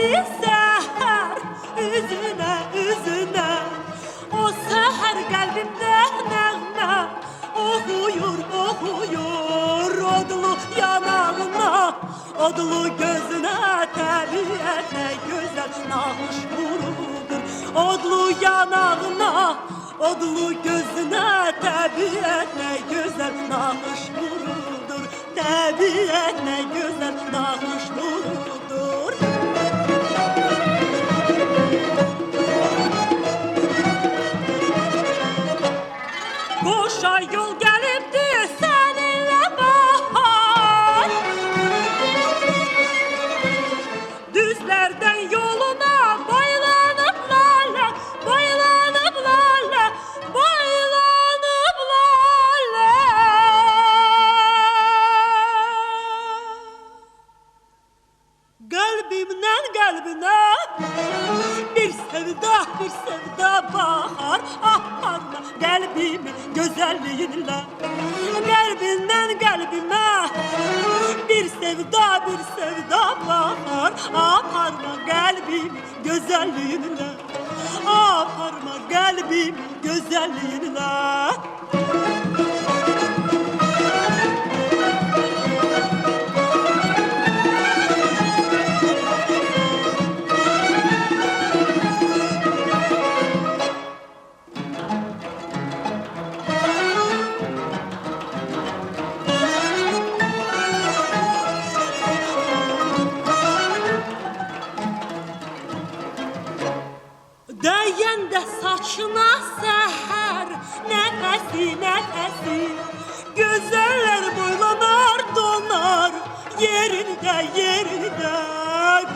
geldi seher üzüne üzüne. O seher kalbimde nəğmə oxuyur oxuyur. Odlu yanağına, odlu gözüne, təbiət nə gözəl nağış vurudur. Odlu yanağına, odlu gözüne, təbiət nə gözəl nağış vurudur. Təbiət nə gözəl nağış vurudur. Qoşa yol gəlibdi səninlə bahar. Düzlərdən yoluna boylanıb lalə, boylanıb lalə, boylanıb lalə. Qəlbimdən qəlbinə bir sevda bahar. Aparma qəlbimi gözəlliyinlə. Qəlbindən qəlbimə bir sevda bahar. Aparma qəlbimi gözəlliyinlə. Aparma qəlbimi gözəlliyinlə. Dəyəndə saçına səhər nəfəsi, nəfəsi. Gözəllər boylanar, donar yerində, yerində.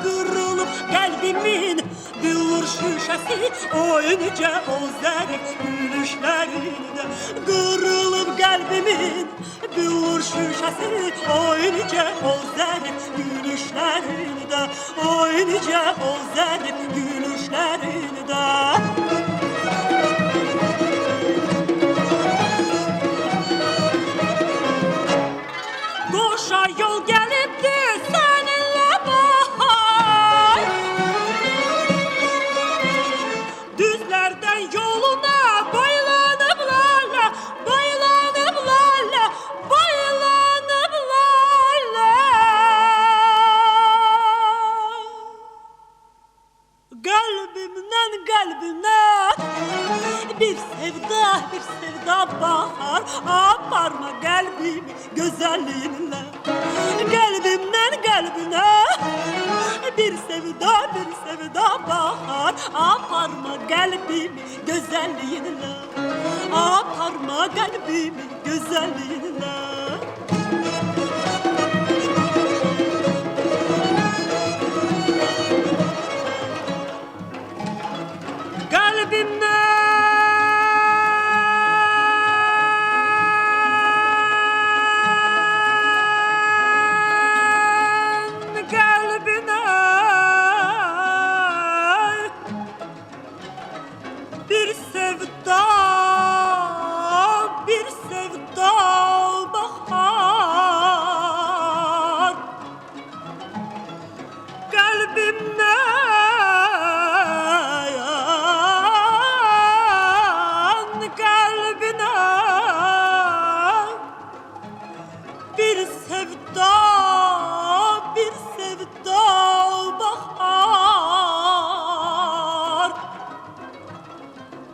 Qırılıb qəlbimin billur şüşəsi. Oy necə o zərif gülüşlərində. Qırılıb qəlbimin billur şüşəsi. Oy necə o zərif gülüşlərində. Oy necə o zərif gülüşlərində. Qoşa yol gəlibdi səninlə bahar. Düzlərdən yoluna boylanıb lalə, boylanıb lalə, boylanıb lalə. Qəlbimdən qəlbinə bir sevda bahar. Aparma qəlbimi gözəlliyinlə. Qəlbimdən qəlbinə bir sevda bahar. Aparma qəlbimi gözəlliyinlə. Aparma qəlbimi gözəlliyinlə. Bir sevda bahar. Kalbimden kalbine bir sevda bahar.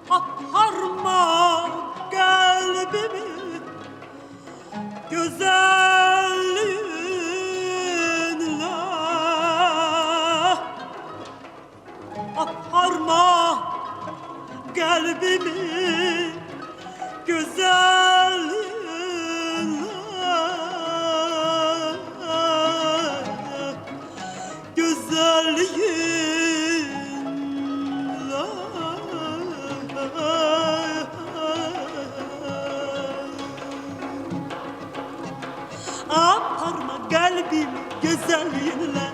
Aparma kalbimi güzelliğinle. Aparma kalbimi güzelliğinle. Güzelliğinle. Aparma kalbimi güzelliğinle.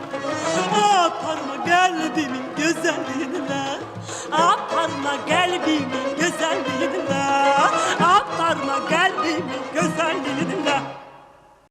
Aparma kalbimi güzelliğinle. Aparma kalbimi güzelliğinle. Aparma kalbimi